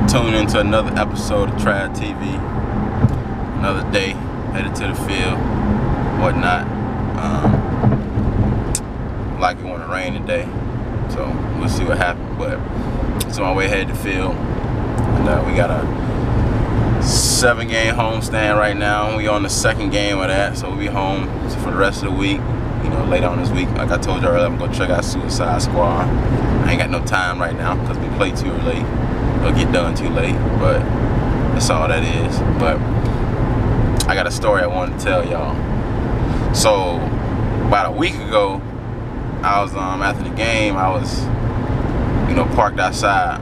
Tune into another episode of TravTV. Another day, headed to the field, whatnot. Like it want to rain today, so we'll see what happens. But it's on my way headed to the field, and we got a 7-game homestand right now. We on the 2nd game of that, so we'll be home for the rest of the week. You know, later on this week, like I told you earlier, I'm gonna check out Suicide Squad. I ain't got no time right now because we play too late. It'll get done too late, but that's all that is. But I got a story I wanted to tell y'all. So about a week ago, I was after the game, I was, you know, parked outside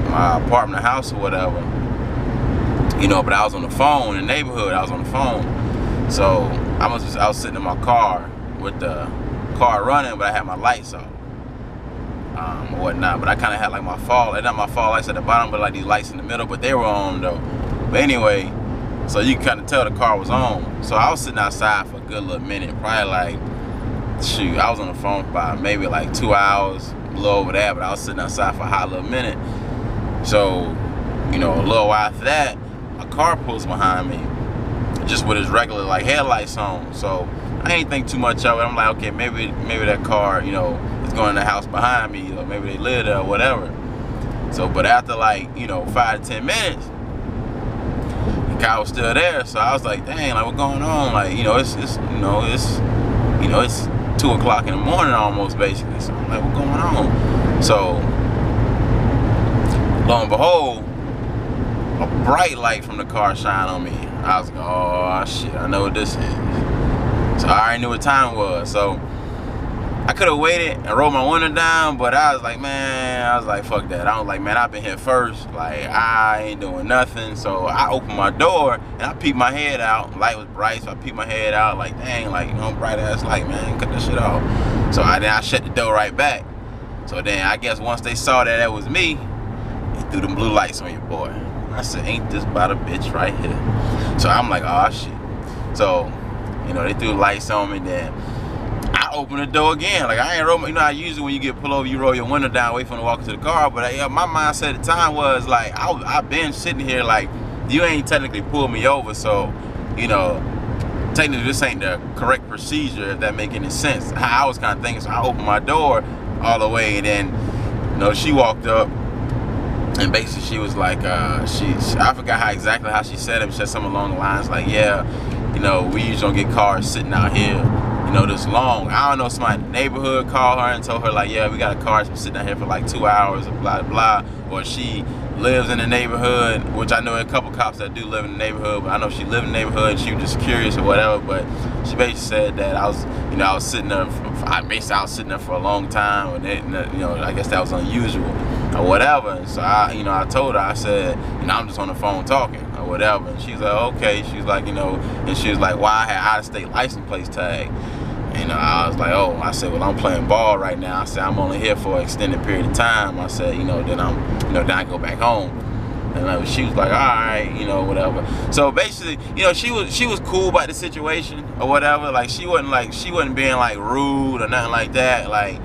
my apartment house or whatever. You know, but I was on the phone in the neighborhood. I was on the phone, so I was sitting in my car with the car running, but I had my lights on. Or whatnot, but I kind of had like my fall, not my fall lights at the bottom, but like these lights in the middle, but they were on though. But anyway, so you can kind of tell the car was on. So I was sitting outside for a good little minute, probably like, shoot, I was on the phone for about maybe like 2 hours, a little over that, but I was sitting outside for a hot little minute. So, you know, a little while after that, a car pulls behind me, just with its regular like headlights on. So I ain't think too much of it. I'm like, okay, maybe that car, you know, is going in the house behind me, or maybe they live there or whatever. So, but after like, you know, 5 to 10 minutes, the car was still there. So I was like, dang, like what's going on? Like, you know, it's 2 o'clock in the morning almost, basically. So I'm like, what's going on? So lo and behold, a bright light from the car shined on me. I was like, oh shit, I know what this is. So I already knew what time it was. So I could have waited and rolled my window down, but I was like, fuck that. I was like, man, I've been here first. Like, I ain't doing nothing. So I opened my door and I peeped my head out. Light was bright, so I peeped my head out. Like, dang, like, you know, bright ass light, man, cut that shit off. So then I shut the door right back. So then I guess once they saw that was me, they threw them blue lights on your boy. I said, ain't this about a bitch right here? So I'm like, oh shit. So, you know, they threw lights on me. Then I opened the door again. Like, I ain't roll, you know, I usually when you get pulled over, you roll your window down, wait for them to walk into the car. But my mindset at the time was like, I've been sitting here like, you ain't technically pulled me over, so, you know, technically this ain't the correct procedure, if that make any sense. How I was kind of thinking. So I opened my door all the way, and then, you know, she walked up. And basically she was like, I forgot exactly how she said it, but she said something along the lines like, yeah, you know, we usually don't get cars sitting out here, you know, this long. I don't know, somebody in the neighborhood called her and told her like, yeah, we got a car sitting out here for like 2 hours, blah, blah. Or she lives in the neighborhood, which I know a couple cops that do live in the neighborhood, but I know she lived in the neighborhood and she was just curious or whatever. But she basically said that I was sitting there, I was sitting there for a long time, and you know, I guess that was unusual or whatever. And so I told her, I said, you know, I'm just on the phone talking or whatever. And she's like, okay. She's like, you know, and she was like, well, I had out-of-state license plate tag. And I was like, oh, I said, well, I'm playing ball right now. I said, I'm only here for an extended period of time. I said, you know, then then I go back home. And she was like, all right, you know, whatever. So basically, you know, she was cool about the situation or whatever. Like, she wasn't being like rude or nothing like that. Like,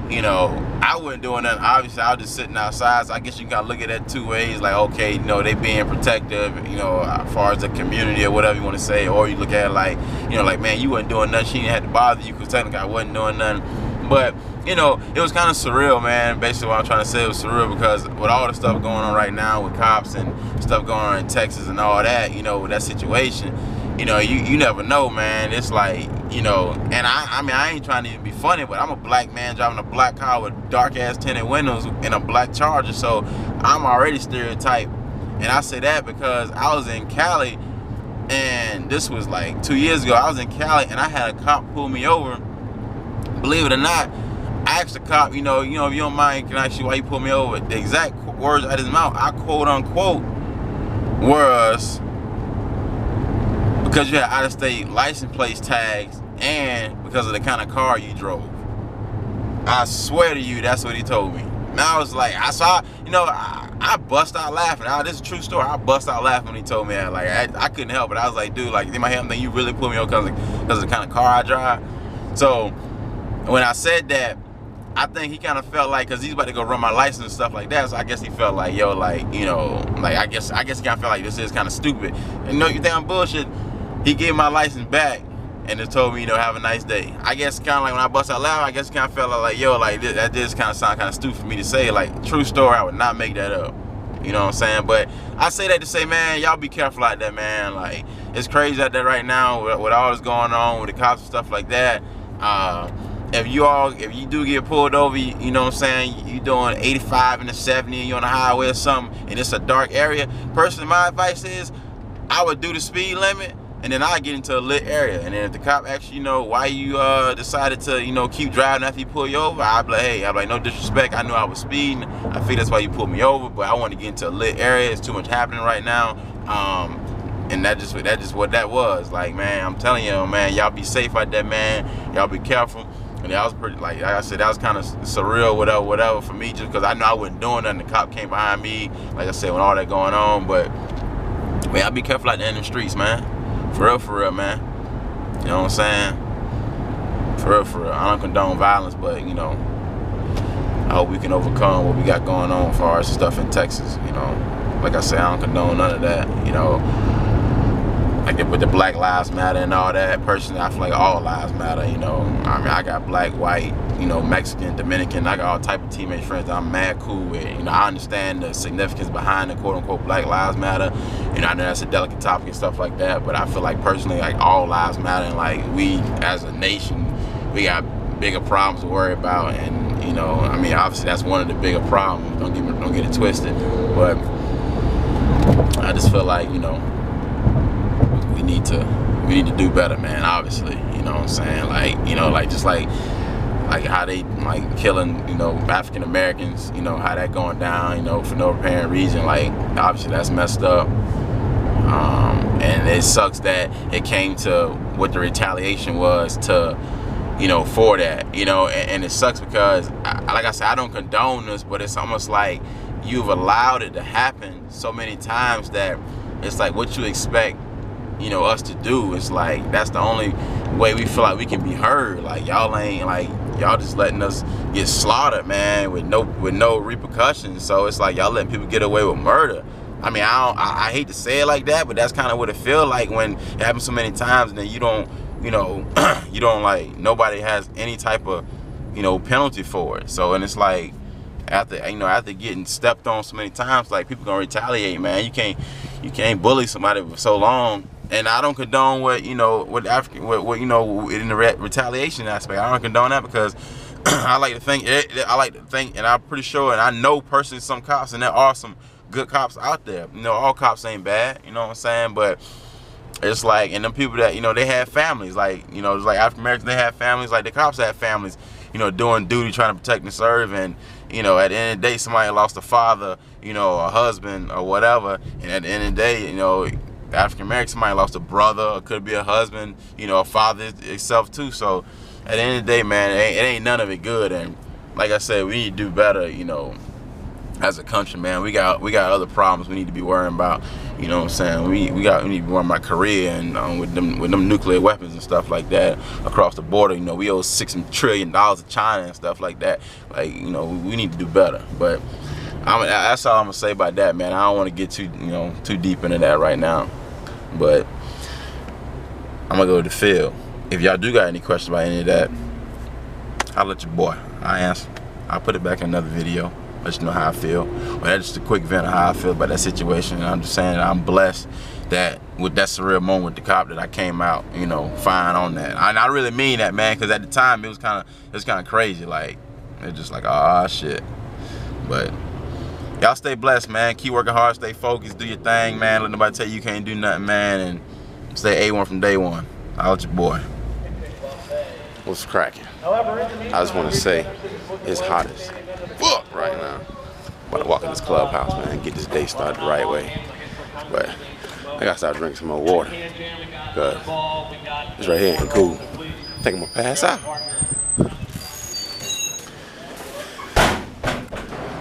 you know, I wasn't doing nothing. Obviously, I was just sitting outside. So I guess you gotta look at that 2 ways. Like, okay, you know, they being protective, you know, as far as the community or whatever you want to say. Or you look at it like, you know, like, man, you wasn't doing nothing. She didn't have to bother you because technically I wasn't doing nothing. But, you know, it was kind of surreal, man. Basically what I'm trying to say, it was surreal because with all the stuff going on right now with cops and stuff going on in Texas and all that, you know, with that situation, you know, you never know, man. It's like, you know, and I mean, I ain't trying to even be funny, but I'm a black man driving a black car with dark ass tinted windows and a black Charger, so I'm already stereotyped. And I say that because I was in Cali, and this was like 2 years ago. I was in Cali and I had a cop pull me over. Believe it or not, I asked the cop, you know, if you don't mind, can I ask you why you pulled me over? The exact words out of his mouth, I quote unquote, was because you had out-of-state license plate tags and because of the kind of car you drove. I swear to you, that's what he told me. And I was like, I bust out laughing. This is a true story. I bust out laughing when he told me that. Like, I couldn't help it. I was like, dude, like, in my head, I'm thinking, you really put me on because of the kind of car I drive. So when I said that, I think he kind of felt like, cause he's about to go run my license and stuff like that. So I guess he felt like, yo, like, you know, like I guess he kind of felt like this is kind of stupid. And you think I'm bullshit? He gave my license back and just told me, you know, have a nice day. I guess kind of like when I bust out loud, I guess he kind of felt like, yo, like that just kind of sound kind of stupid for me to say. Like, true story, I would not make that up. You know what I'm saying? But I say that to say, man, y'all be careful out there, man. Like, it's crazy out there right now with all this going on with the cops and stuff like that. If you do get pulled over, you know what I'm saying, you doing 85 and a 70 and you're on the highway or something, and it's a dark area, personally, my advice is, I would do the speed limit, and then I get into a lit area. And then if the cop asks you, know, why you decided to, you know, keep driving after he pull you over, I'd be like, hey, no disrespect, I knew I was speeding. I think that's why you pulled me over, but I want to get into a lit area. It's too much happening right now. And that just what that was. Like, man, I'm telling you, man, y'all be safe out there, man. Y'all be careful. And that was pretty, like I said, that was kind of surreal, whatever for me, just because I knew I wasn't doing nothing. The cop came behind me, like I said, when all that going on. But man, y'all be careful out there in the streets, man. For real, man. You know what I'm saying? For real. I don't condone violence, but, you know, I hope we can overcome what we got going on as far as stuff in Texas, you know. Like I said, I don't condone none of that, you know. Like with the Black Lives Matter and all that, personally, I feel like all lives matter, you know. I mean, I got black, white, you know, Mexican, Dominican. I got all type of teammate friends that I'm mad cool with. You know, I understand the significance behind the quote-unquote Black Lives Matter. You know, I know that's a delicate topic and stuff like that, but I feel like personally, like, all lives matter. And like, we as a nation, we got bigger problems to worry about. And, you know, I mean, obviously that's one of the bigger problems. Don't get it twisted. But I just feel like, you know, we need to do better, man. Obviously, you know what I'm saying? Like, you know, like just like how they like killing, you know, African Americans, you know, how that going down, you know, for no apparent reason. Like, obviously that's messed up. And it sucks that it came to what the retaliation was to, you know, for that, you know, and it sucks because, like I said, I don't condone this, but it's almost like you've allowed it to happen so many times that it's like what you expect, you know, us to do. It's like that's the only way we feel like we can be heard. Like, y'all ain't, like, y'all just letting us get slaughtered, man, with no repercussions. So it's like y'all letting people get away with murder. I mean, I hate to say it like that, but that's kind of what it feels like when it happens so many times, and then you don't, you know, you don't, like, nobody has any type of, you know, penalty for it. So, and it's like after getting stepped on so many times, like, people gonna retaliate, man. You can't bully somebody for so long. And I don't condone what, you know, what you know, in the retaliation aspect. I don't condone that because I like to think, and I'm pretty sure, and I know personally some cops, and there are some good cops out there. You know, all cops ain't bad, you know what I'm saying? But it's like, and them people that, you know, they have families, like, you know, it's like African Americans, they have families, like the cops have families, you know, doing duty, trying to protect and serve. And, you know, at the end of the day, somebody lost a father, you know, a husband or whatever. And at the end of the day, you know, African American, somebody lost a brother, or could be a husband, you know, a father itself too. So at the end of the day, man, it ain't none of it good. And like I said, we need to do better, you know, as a country, man. We got other problems we need to be worrying about. You know what I'm saying? We need to be worrying about Korea and with them nuclear weapons and stuff like that across the border. You know, we owe $6 trillion to China and stuff like that. Like, you know, we need to do better. But that's all I'm gonna say about that, man. I don't want to get too deep into that right now. But I'm gonna go to the field. If y'all do got any questions about any of that, I'll let your boy. I answer. I'll put it back in another video. Let you know how I feel. But that's just a quick vent of how I feel about that situation. And I'm just saying that I'm blessed that with that surreal moment with the cop that I came out, you know, fine on that. I really mean that, man, because at the time it was kind of crazy. Like, it's just like, ah, shit. But y'all stay blessed, man. Keep working hard, stay focused, do your thing, man. Let nobody tell you can't do nothing, man. And stay A1 from day one. I'll let your boy. What's cracking? I just want to say it's hot as fuck right now. I'm about to walk in this clubhouse, man, get this day started the right way. But I gotta start drinking some more water, because this right here ain't cool. I think I'm gonna pass out.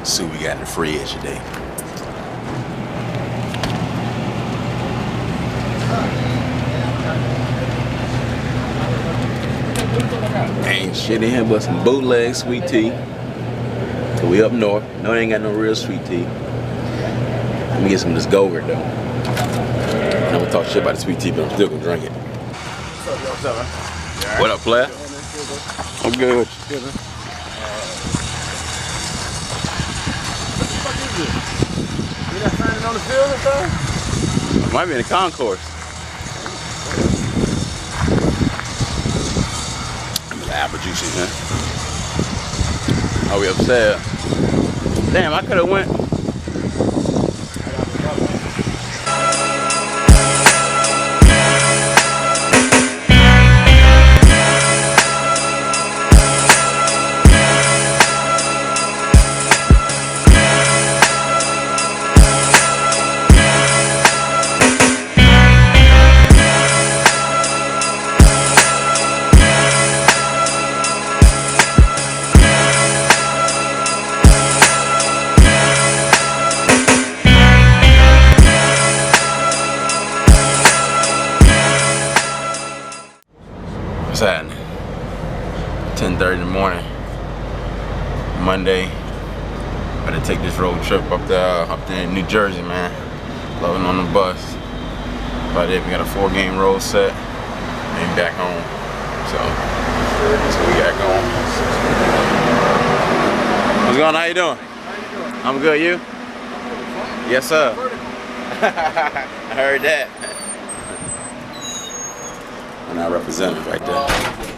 See what we got in the fridge today. Ain't shit in here but some bootleg sweet tea. So we up north. No, they ain't got no real sweet tea. Let me get some of this Go-Gurt though. I'm gonna talk shit about the sweet tea, but I'm still gonna drink it. What's up, man? What up, player? I'm good. Good, man. What the fuck is this? You not signing on the field or something? Might be in the concourse. Apple juicy, man. Oh, we upstairs. Damn, I could have went. What's happening? 10:30 in the morning, Monday. Gotta take this road trip up there in New Jersey, man. Loading on the bus. About it, we got a 4-game road set. And back home. So we got going. What's going on? How you doing? I'm good. You? Yes, sir. I heard that. And I represent it right there.